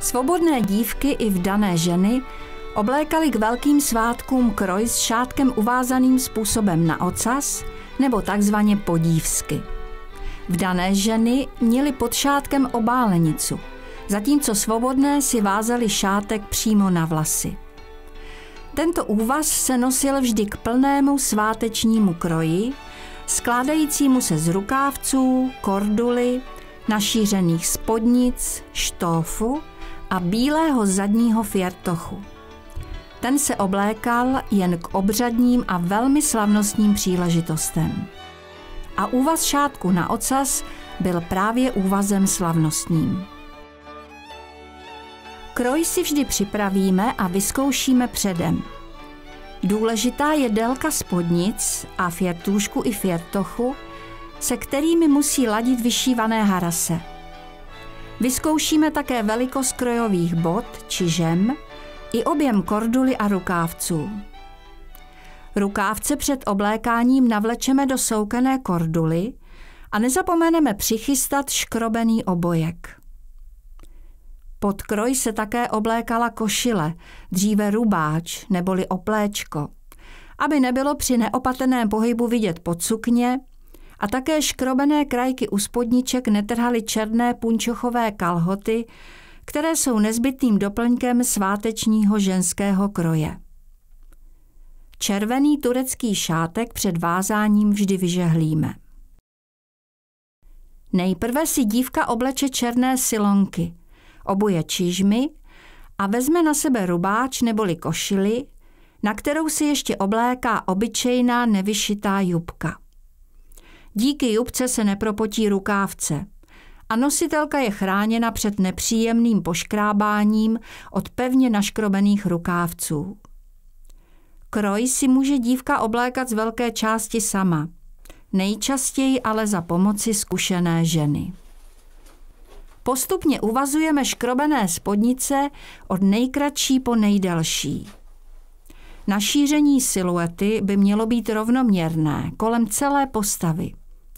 Svobodné dívky i vdané ženy oblékaly k velkým svátkům kroj s šátkem uvázaným způsobem na ocas nebo takzvaně podívsky. Vdané ženy měly pod šátkem obálenicu, zatímco svobodné si vázaly šátek přímo na vlasy. Tento úvaz se nosil vždy k plnému svátečnímu kroji, skládajícímu se z rukávců, korduly, našířených spodnic, štófu a bílého zadního fjertochu. Ten se oblékal jen k obřadním a velmi slavnostním příležitostem. A úvaz šátku na ocas byl právě úvazem slavnostním. Kroj si vždy připravíme a vyzkoušíme předem. Důležitá je délka spodnic a fjertůšku i fjertochu, se kterými musí ladit vyšívané harase. Vyzkoušíme také velikost krojových bot či žem i objem korduly a rukávců. Rukávce před oblékáním navlečeme do soukené korduly a nezapomeneme přichystat škrobený obojek. Pod kroj se také oblékala košile, dříve rubáč neboli opléčko, aby nebylo při neopatrném pohybu vidět pod sukně, a také škrobené krajky u spodniček netrhaly černé punčochové kalhoty, které jsou nezbytným doplňkem svátečního ženského kroje. Červený turecký šátek před vázáním vždy vyžehlíme. Nejprve si dívka obleče černé silonky, obuje čižmy a vezme na sebe rubáč neboli košili, na kterou si ještě obléká obyčejná nevyšitá jubka. Díky jubce se nepropotí rukávce a nositelka je chráněna před nepříjemným poškrábáním od pevně naškrobených rukávců. Kroj si může dívka oblékat z velké části sama, nejčastěji ale za pomoci zkušené ženy. Postupně uvazujeme škrobené spodnice od nejkratší po nejdelší. Našíření siluety by mělo být rovnoměrné kolem celé postavy.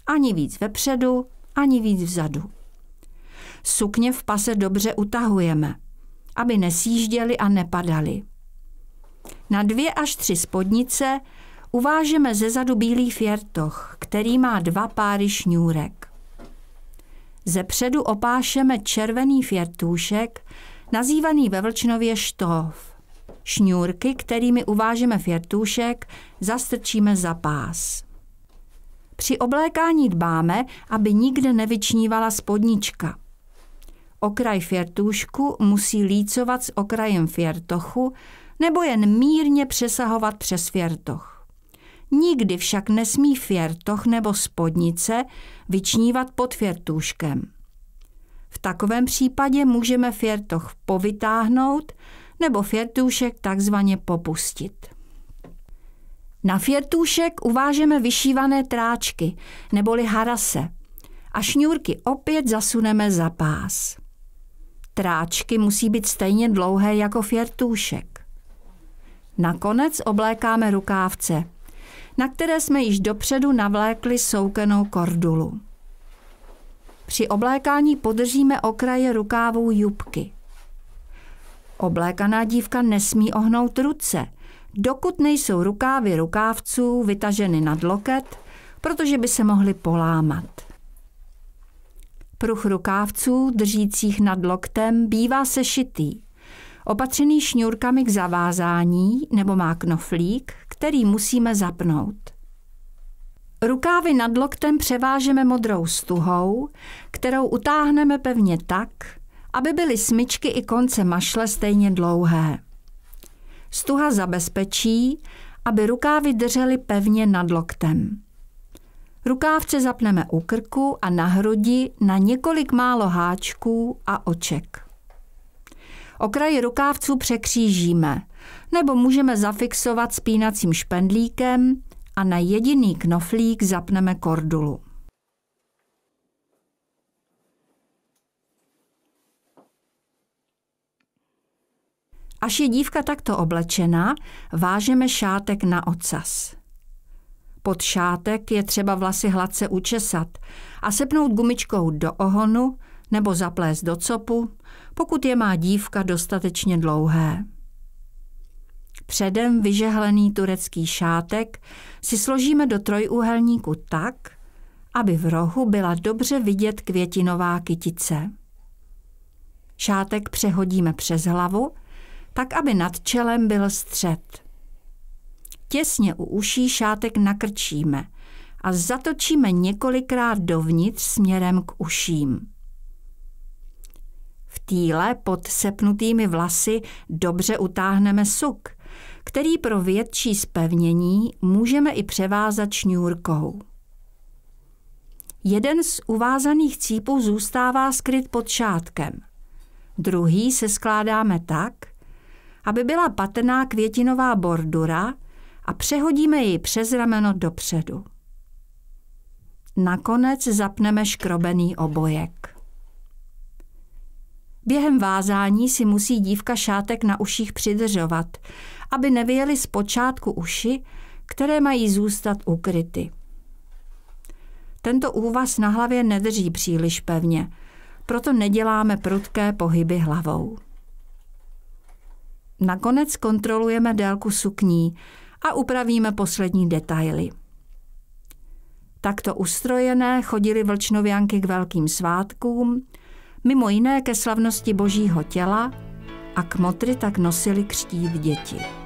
Ani víc vepředu, ani víc vzadu. Sukně v pase dobře utahujeme, aby nesjížděly a nepadaly. Na 2 až 3 spodnice uvážeme zezadu bílý fjertoch, který má 2 páry šňůrek. Zepředu opášeme červený fjertůšek, nazývaný ve Vlčnově štóf. Šňůrky, kterými uvážeme fjertůšek, zastrčíme za pás. Při oblékání dbáme, aby nikde nevyčnívala spodnička. Okraj fjertůšku musí lícovat s okrajem fjertochu nebo jen mírně přesahovat přes fjertoch. Nikdy však nesmí fjertoch nebo spodnice vyčnívat pod fjertůškem. V takovém případě můžeme fjertoch povytáhnout nebo fjertůšek takzvaně popustit. Na fjertůšek uvážeme vyšívané tráčky neboli harase a šňůrky opět zasuneme za pás. Tráčky musí být stejně dlouhé jako fjertůšek. Nakonec oblékáme rukávce, na které jsme již dopředu navlékli soukenou kordulu. Při oblékání podržíme okraje rukávů jubky. Oblékaná dívka nesmí ohnout ruce, dokud nejsou rukávy rukávců vytaženy nad loket, protože by se mohly polámat. Pruh rukávců držících nad loktem bývá sešitý, opatřený šňůrkami k zavázání nebo má knoflík, který musíme zapnout. Rukávy nad loktem převážeme modrou stuhou, kterou utáhneme pevně tak, aby byly smyčky i konce mašle stejně dlouhé. Stuha zabezpečí, aby rukávy držely pevně nad loktem. Rukávce zapneme u krku a na hrudi na několik málo háčků a oček. Okraj rukávců překřížíme, nebo můžeme zafixovat spínacím špendlíkem a na jediný knoflík zapneme kordulu. Až je dívka takto oblečena, vážeme šátek na ocas. Pod šátek je třeba vlasy hladce učesat a sepnout gumičkou do ohonu nebo zaplést do copu, pokud je má dívka dostatečně dlouhé. Předem vyžehlený turecký šátek si složíme do trojúhelníku tak, aby v rohu byla dobře vidět květinová kytice. Šátek přehodíme přes hlavu, tak aby nad čelem byl střed. Těsně u uší šátek nakrčíme a zatočíme několikrát dovnitř směrem k uším. V týle pod sepnutými vlasy dobře utáhneme suk, který pro větší zpevnění můžeme i převázat šňůrkou. Jeden z uvázaných cípů zůstává skryt pod šátkem. Druhý se skládáme tak, aby byla patrná květinová bordura a přehodíme ji přes rameno dopředu. Nakonec zapneme škrobený obojek. Během vázání si musí dívka šátek na uších přidržovat, aby nevyjely zpočátku uši, které mají zůstat ukryty. Tento úvaz na hlavě nedrží příliš pevně, proto neděláme prudké pohyby hlavou. Nakonec kontrolujeme délku sukní a upravíme poslední detaily. Takto ustrojené chodily vlčnovianky k velkým svátkům, mimo jiné ke slavnosti Božího těla, a kmotry tak nosili křtít děti.